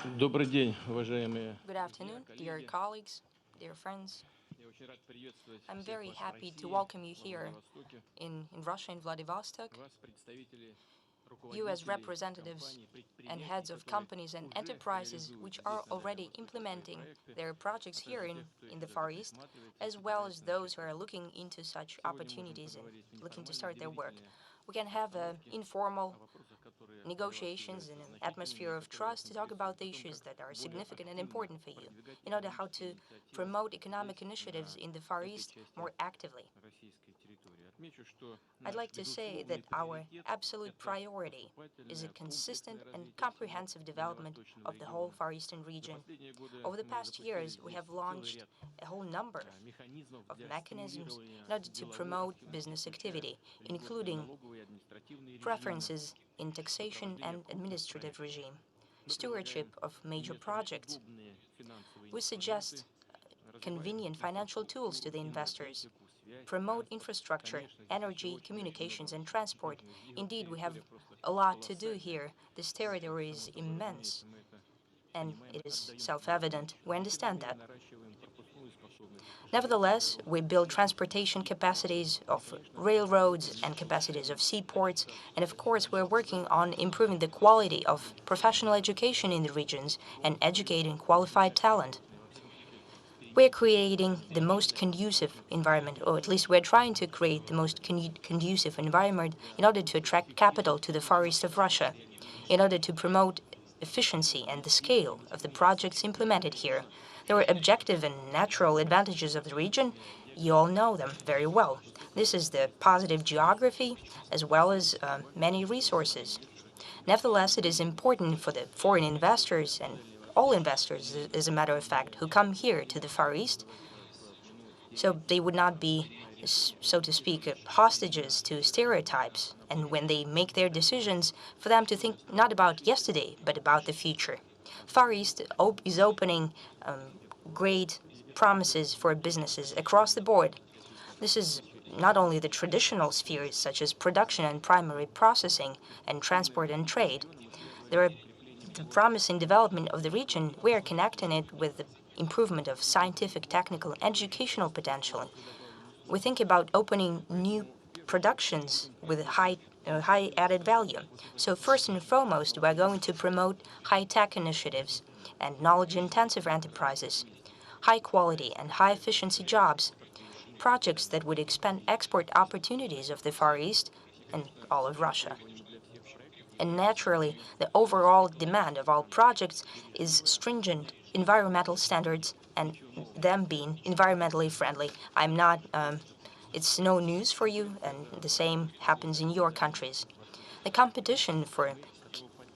Добрый день, уважаемые Good afternoon, dear коллеги. colleagues, dear friends. Я очень рад приветствовать I'm всех very вас в happy to России, welcome you во here Владивостоке, in Russia, in Vladivostok. вас, представители You, as руководителей representatives компаний, and предприятий, heads of которые companies and уже enterprises реализуют which здесь, are на Дальнем already Востоке, свои implementing проекты, their projects а here также тех, кто in еще the только Far East, присматривается и as well as собирается those who начать are работу. looking into such Сегодня можем opportunities and поговорить в looking to неформальной start their work. доверительной We can have обстановке о informal вопросах, которые для вас negotiations in являются an значительными atmosphere и of которые вас trust to talk about интересуют, о the том, issues как that are более significant and активно important for you, продвигать in order how экономические to инициативы promote economic здесь, initiatives на in the Far этой East части more actively. российской территории. Отмечу, что I'd наш like to say безусловный that our приоритет– absolute это priority is a поступательное consistent комплексное and развитие всего comprehensive development дальневосточного of the whole региона. Far Eastern За region. последние годы Over the мы past запустили years, we здесь have целый launched ряд a whole number механизмов of для mechanisms стимулирования in order to деловой promote активности, business включая activity, льготные including налоговые и административные режимы, preferences in taxation сопровождение and крупных administrative проектов. regime, Мы предлагаем stewardship of major иметь projects. удобные финансовые We инструменты, suggest развиваем convenient financial tools to инфраструктуру, the investors, энергетику, связь, promote транспорт. infrastructure, Конечно, здесь еще energy, очень много communications, and нужно transport. сделать. Indeed, we Территория have просто a lot to do колоссальная. here. This Это territory is само собой immense, разумеется, мы это and понимаем it и is отдаем себе self-evident. отчет. We Но тем не understand менее that. наращиваем пропускную способность, железных Nevertheless, дорог, we build логистику transportation транспорта. capacities И, of конечно, railroads and capacities повышаем of seaports, and of квалификацию course, we're working специалистов on improving the quality of professional education in the regions and educating qualified talent. благоприятные, во всяком случае, We're экспериментальные, creating the most замечательные conducive партнерские environment, or отношения at least we're trying to с create the most Белоруссией conducive environment in для order to attract capital to the эффективности Far East of Russia, in order to promote efficiency and the scale of the projects implemented here. There are objective and natural advantages of the region. You all know them very well. This is the positive geography as well as many resources. Nevertheless, it is important for the foreign investors and all investors, as a matter of fact, who come here to the Far East, so they would not be, so to speak, hostages to stereotypes, and when they make their decisions, for them to think not about yesterday, but about the future. Far East is opening great promises for businesses across the board. This is not only the traditional spheres such as production and primary processing and transport and trade. There are the promising development of the region. We are connecting it with the improvement of scientific, technical, and educational potential. We think about opening new productions with high added value. So first and foremost, we are going to promote high-tech initiatives and knowledge-intensive enterprises, high-quality and high-efficiency jobs, projects that would expand export opportunities of the Far East and all of Russia. And naturally, the overall demand of all projects is stringent environmental standards and them being environmentally friendly. It's no news for you, and the same happens in your countries. The competition for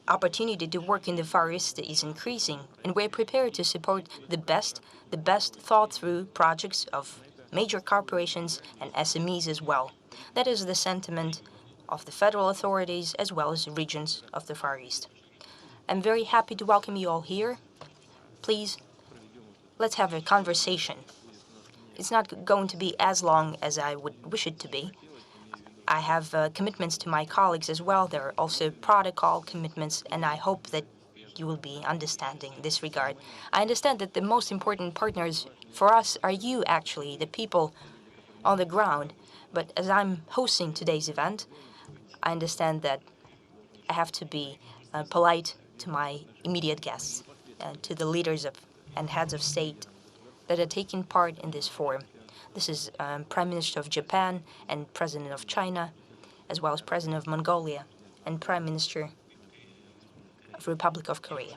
opportunity to work in the Far East is increasing, and we're prepared to support the best thought-through projects of major corporations and SMEs as well. That is the sentiment of the federal authorities as well as regions of the Far East. I'm very happy to welcome you all here. Please, let's have a conversation. It's not going to be as long as I would wish it to be. I have commitments to my colleagues as well. There are also protocol commitments, and I hope that you will be understanding in this regard. I understand that the most important partners for us are you, actually, the people on the ground. But as I'm hosting today's event, I understand that I have to be polite to my immediate guests, to the leaders of and heads of state that are taking part in this forum. This is Prime Minister of Japan and President of China, as well as President of Mongolia and Prime Minister of Republic of Korea.